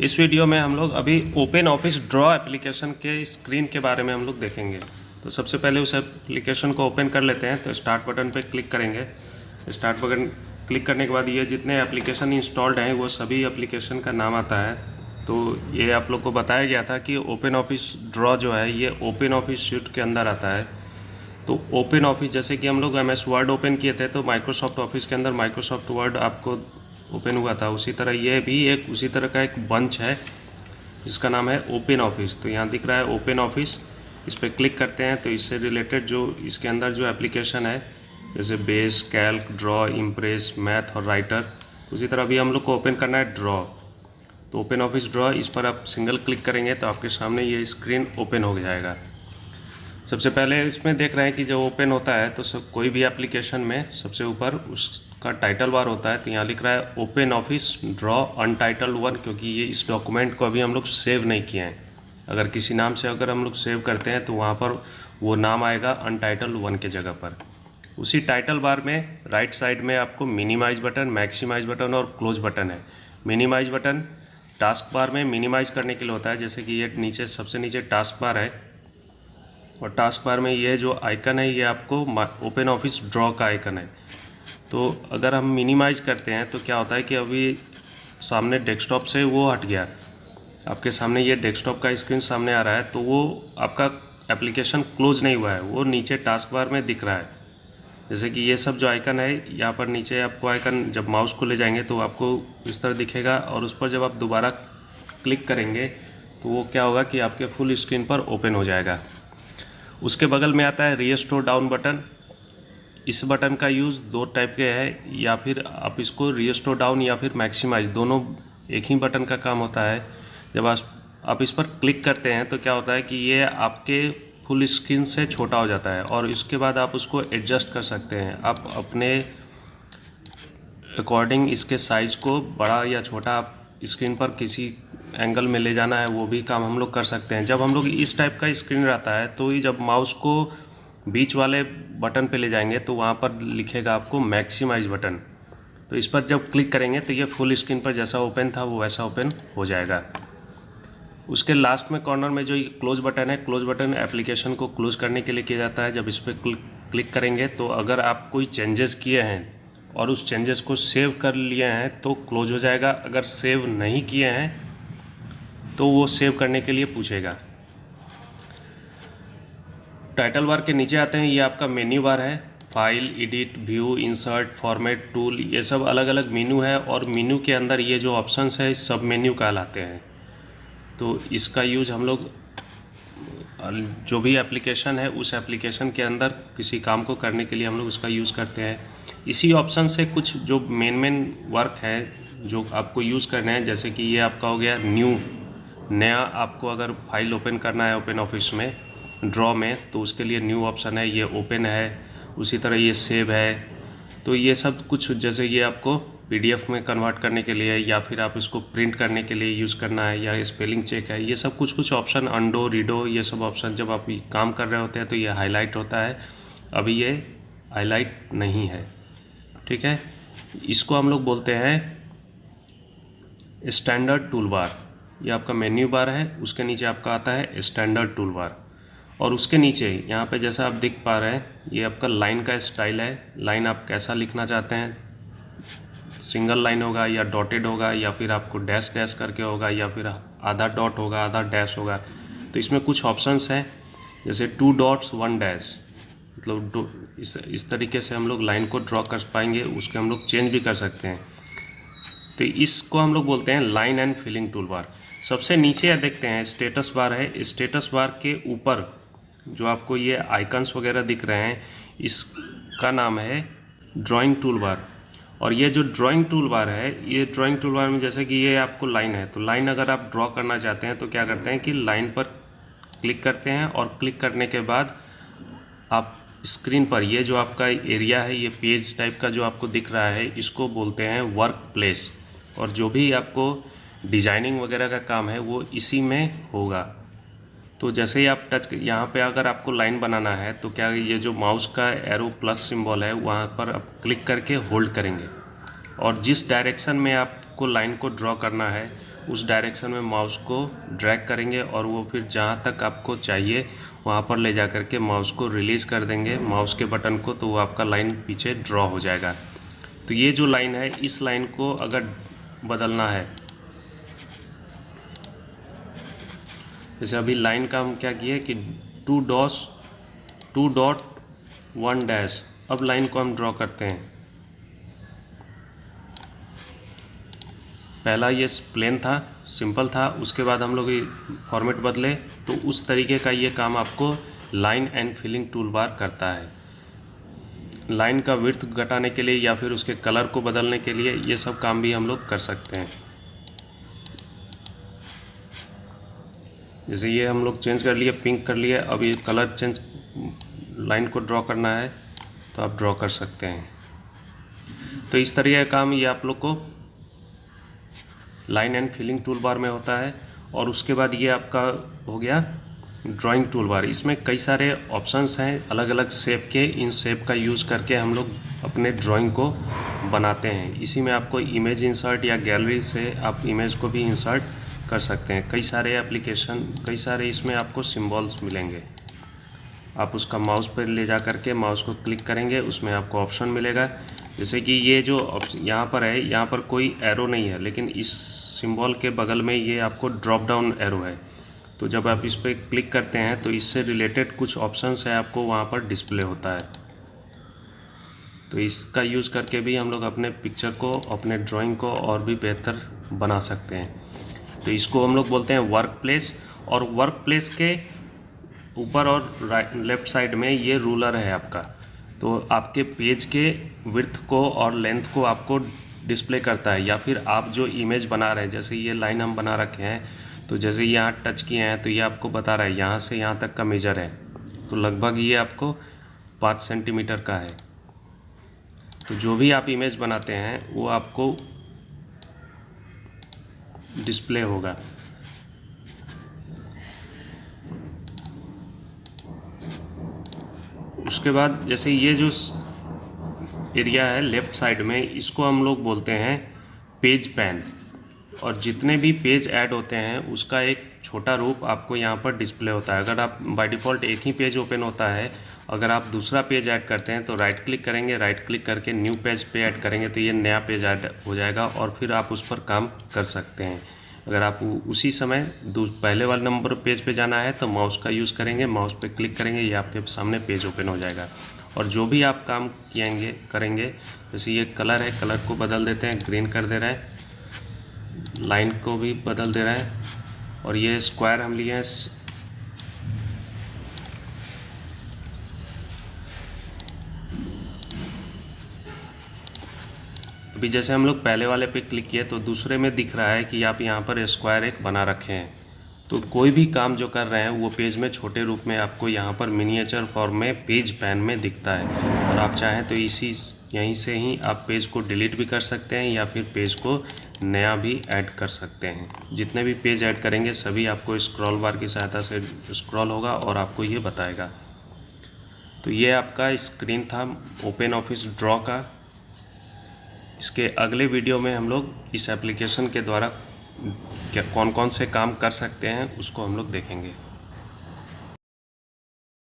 इस वीडियो में हम लोग अभी ओपन ऑफिस ड्रॉ एप्लीकेशन के स्क्रीन के बारे में हम लोग देखेंगे। तो सबसे पहले उस एप्लीकेशन को ओपन कर लेते हैं। तो स्टार्ट बटन पे क्लिक करेंगे। स्टार्ट बटन क्लिक करने के बाद ये जितने एप्लीकेशन इंस्टॉल्ड हैं वो सभी एप्लीकेशन का नाम आता है। तो ये आप लोग को बताया गया था कि ओपन ऑफिस ड्रॉ जो है ये ओपन ऑफिस सूट के अंदर आता है। तो ओपन ऑफिस जैसे कि हम लोग MS वर्ड ओपन किए थे तो माइक्रोसॉफ्ट ऑफिस के अंदर माइक्रोसॉफ्ट वर्ड आपको ओपन हुआ था, उसी तरह ये भी एक उसी तरह का एक बंच है जिसका नाम है ओपन ऑफिस। तो यहाँ दिख रहा है ओपन ऑफिस, इस पर क्लिक करते हैं तो इससे रिलेटेड जो इसके अंदर जो एप्लीकेशन है जैसे base, Calc, draw, impress, math और राइटर, तो उसी तरह भी हम लोग को ओपन करना है ड्रॉ। तो ओपन ऑफिस ड्रॉ इस पर आप सिंगल क्लिक करेंगे तो आपके सामने ये स्क्रीन ओपन हो जाएगा। सबसे पहले इसमें देख रहे हैं कि जब ओपन होता है तो कोई भी एप्लीकेशन में सबसे ऊपर उसका टाइटल बार होता है। तो यहाँ लिख रहा है ओपन ऑफिस ड्रॉ अनटाइटल्ड 1, क्योंकि ये इस डॉक्यूमेंट को अभी हम लोग सेव नहीं किए हैं। अगर किसी नाम से अगर हम लोग सेव करते हैं तो वहाँ पर वो नाम आएगा अनटाइटल्ड 1 के जगह पर। उसी टाइटल बार में राइट साइड में आपको मिनिमाइज बटन, मैक्सिमाइज बटन और क्लोज बटन है। मिनिमाइज बटन टास्क बार में मिनिमाइज करने के लिए होता है, जैसे कि ये नीचे सबसे नीचे टास्क बार है और टास्क बार में ये जो आइकन है ये आपको ओपन ऑफिस ड्रॉ का आइकन है। तो अगर हम मिनिमाइज़ करते हैं तो क्या होता है कि अभी सामने डेस्कटॉप से वो हट गया, आपके सामने ये डेस्कटॉप का स्क्रीन सामने आ रहा है, तो वो आपका एप्लीकेशन क्लोज नहीं हुआ है, वो नीचे टास्क बार में दिख रहा है। जैसे कि ये सब जो आइकन है यहाँ पर नीचे आपको आइकन जब माउस को ले जाएंगे तो आपको इस तरह दिखेगा और उस पर जब आप दोबारा क्लिक करेंगे तो वो क्या होगा कि आपके फुल स्क्रीन पर ओपन हो जाएगा। उसके बगल में आता है रीस्टोर डाउन बटन। इस बटन का यूज़ दो टाइप के है, या फिर आप इसको रीस्टोर डाउन या फिर मैक्सिमाइज दोनों एक ही बटन का काम होता है। जब आप इस पर क्लिक करते हैं तो क्या होता है कि ये आपके फुल स्क्रीन से छोटा हो जाता है और इसके बाद आप उसको एडजस्ट कर सकते हैं। आप अपने अकॉर्डिंग इसके साइज़ को बड़ा या छोटा आप स्क्रीन पर किसी एंगल में ले जाना है वो भी काम हम लोग कर सकते हैं। जब हम लोग इस टाइप का स्क्रीन रहता है तो ही जब माउस को बीच वाले बटन पे ले जाएंगे तो वहाँ पर लिखेगा आपको मैक्सिमाइज बटन। तो इस पर जब क्लिक करेंगे तो ये फुल स्क्रीन पर जैसा ओपन था वो वैसा ओपन हो जाएगा। उसके लास्ट में कॉर्नर में जो ये क्लोज बटन है, क्लोज बटन एप्लीकेशन को क्लोज करने के लिए किया जाता है। जब इस पर क्लिक करेंगे तो अगर आप कोई चेंजेस किए हैं और उस चेंजेस को सेव कर लिए हैं तो क्लोज हो जाएगा। अगर सेव नहीं किए हैं तो वो सेव करने के लिए पूछेगा। टाइटल बार के नीचे आते हैं, ये आपका मेन्यू बार है। File, edit, view, insert, format, tool, ये सब अलग अलग मेन्यू है और मेन्यू के अंदर ये जो ऑप्शंस है सब मेन्यू कहलाते हैं। तो इसका यूज़ हम लोग जो भी एप्लीकेशन है उस एप्लीकेशन के अंदर किसी काम को करने के लिए हम लोग उसका यूज़ करते हैं। इसी ऑप्शन से कुछ जो मेन वर्क है जो आपको यूज़ करने हैं, जैसे कि ये आपका हो गया न्यू, नया आपको अगर फाइल ओपन करना है ओपन ऑफिस में ड्रॉ में तो उसके लिए न्यू ऑप्शन है, ये ओपन है। उसी तरह ये सेव है। तो ये सब कुछ जैसे ये आपको PDF में कन्वर्ट करने के लिए या फिर आप इसको प्रिंट करने के लिए यूज़ करना है या स्पेलिंग चेक है, ये सब कुछ ऑप्शन, अंडो, रीडो, ये सब ऑप्शन जब आप काम कर रहे होते हैं तो ये हाईलाइट होता है। अभी ये हाईलाइट नहीं है, ठीक है। इसको हम लोग बोलते हैं स्टैंडर्ड टूल बार। ये आपका मेन्यू बार है, उसके नीचे आपका आता है स्टैंडर्ड टूल बार और उसके नीचे यहाँ पे जैसा आप देख पा रहे हैं ये आपका लाइन का स्टाइल है। लाइन आप कैसा लिखना चाहते हैं, सिंगल लाइन होगा या डॉटेड होगा या फिर आपको डैश डैश करके होगा या फिर आधा डॉट होगा, आधा डैश होगा। तो इसमें कुछ ऑप्शंस हैं जैसे 2 डॉट्स 1 डैश, मतलब इस तरीके से हम लोग लाइन को ड्रॉ कर पाएंगे। उसके हम लोग चेंज भी कर सकते हैं। तो इसको हम लोग बोलते हैं line and filling toolbar. सबसे नीचे देखते हैं स्टेटस बार है। स्टेटस बार के ऊपर जो आपको ये आइकन्स वगैरह दिख रहे हैं इसका नाम है ड्राइंग टूल बार। और ये जो ड्राइंग टूल बार है, ये ड्राइंग टूल बार में जैसे कि ये आपको लाइन है तो लाइन अगर आप ड्रॉ करना चाहते हैं तो क्या करते हैं कि लाइन पर क्लिक करते हैं और क्लिक करने के बाद आप स्क्रीन पर ये जो आपका एरिया है, ये पेज टाइप का जो आपको दिख रहा है, इसको बोलते हैं वर्क प्लेस। और जो भी आपको डिजाइनिंग वगैरह का काम है वो इसी में होगा। तो जैसे ही आप टच यहाँ पे अगर आपको लाइन बनाना है तो क्या ये जो माउस का एरो प्लस सिंबल है वहाँ पर आप क्लिक करके होल्ड करेंगे और जिस डायरेक्शन में आप आपको लाइन को ड्रॉ करना है उस डायरेक्शन में माउस को ड्रैग करेंगे और वो फिर जहाँ तक आपको चाहिए वहाँ पर ले जा कर के माउस को रिलीज़ कर देंगे माउस के बटन को, तो वो आपका लाइन पीछे ड्रॉ हो जाएगा। तो ये जो लाइन है, इस लाइन को अगर बदलना है, जैसे अभी लाइन का हम क्या किए कि 2 डॉट 1 डैश, अब लाइन को हम ड्रॉ करते हैं। पहला ये प्लेन था, सिंपल था, उसके बाद हम लोग ये फॉर्मेट बदले, तो उस तरीके का ये काम आपको line and filling toolbar करता है। लाइन का विड्थ घटाने के लिए या फिर उसके कलर को बदलने के लिए ये सब काम भी हम लोग कर सकते हैं। जैसे ये हम लोग चेंज कर लिए, पिंक कर लिए, अब ये कलर चेंज, लाइन को ड्रॉ करना है तो आप ड्रॉ कर सकते हैं। तो इस तरीके का काम ये आप लोग को line and filling toolbar में होता है। और उसके बाद ये आपका हो गया ड्राइंग टूल बार। इसमें कई सारे ऑप्शंस हैं अलग अलग शेप के, इन शेप का यूज़ करके हम लोग अपने ड्राइंग को बनाते हैं। इसी में आपको इमेज इंसर्ट या गैलरी से आप इमेज को भी इंसर्ट कर सकते हैं। कई सारे एप्लीकेशन, कई सारे इसमें आपको सिंबल्स मिलेंगे। आप उसका माउस पर ले जा करके माउस को क्लिक करेंगे, उसमें आपको ऑप्शन मिलेगा। जैसे कि ये जो यहाँ पर है, यहाँ पर कोई एरो नहीं है, लेकिन इस सिंबल के बगल में ये आपको ड्रॉप डाउन एरो है। तो जब आप इस पर क्लिक करते हैं तो इससे रिलेटेड कुछ ऑप्शंस है आपको वहाँ पर डिस्प्ले होता है। तो इसका यूज़ करके भी हम लोग अपने पिक्चर को, अपने ड्राइंग को और भी बेहतर बना सकते हैं। तो इसको हम लोग बोलते हैं वर्क प्लेस। और वर्क प्लेस के ऊपर और लेफ़्ट साइड में ये रूलर है आपका, तो आपके पेज के विड्थ को और लेंथ को आपको डिस्प्ले करता है। या फिर आप जो इमेज बना रहे हैं, जैसे ये लाइन हम बना रखे हैं, तो जैसे यहाँ टच किए हैं तो ये आपको बता रहा है यहाँ से यहाँ तक का मेजर है, तो लगभग ये आपको 5 सेंटीमीटर का है। तो जो भी आप इमेज बनाते हैं वो आपको डिस्प्ले होगा। उसके बाद जैसे ये जो एरिया है लेफ़्ट साइड में, इसको हम लोग बोलते हैं पेज पैन। और जितने भी पेज ऐड होते हैं उसका एक छोटा रूप आपको यहाँ पर डिस्प्ले होता है। अगर आप बाय डिफ़ॉल्ट एक ही पेज ओपन होता है, अगर आप दूसरा पेज ऐड करते हैं तो राइट क्लिक करेंगे, राइट क्लिक करके न्यू पेज पे ऐड करेंगे तो ये नया पेज ऐड हो जाएगा और फिर आप उस पर काम कर सकते हैं। अगर आप उसी समय पहले वाले नंबर पेज पे जाना है तो माउस का यूज़ करेंगे, माउस पे क्लिक करेंगे, ये आपके सामने पेज ओपन हो जाएगा। और जो भी आप काम करेंगे, जैसे ये कलर है, कलर को बदल देते हैं, ग्रीन कर दे रहा है, लाइन को भी बदल दे रहा है। और ये स्क्वायर हम लिए हैं, अभी जैसे हम लोग पहले वाले पे क्लिक किए तो दूसरे में दिख रहा है कि आप यहाँ पर स्क्वायर एक बना रखे हैं। तो कोई भी काम जो कर रहे हैं वो पेज में छोटे रूप में आपको यहाँ पर मिनिएचर फॉर्म में पेज पैन में दिखता है। और आप चाहें तो यहीं से ही आप पेज को डिलीट भी कर सकते हैं या फिर पेज को नया भी ऐड कर सकते हैं। जितने भी पेज ऐड करेंगे सभी आपको स्क्रॉल बार की सहायता से स्क्रॉल होगा और आपको ये बताएगा। तो ये आपका स्क्रीन था ओपन ऑफिस ड्रॉ का। इसके अगले वीडियो में हम लोग इस एप्लीकेशन के द्वारा क्या कौन कौन से काम कर सकते हैं उसको हम लोग देखेंगे।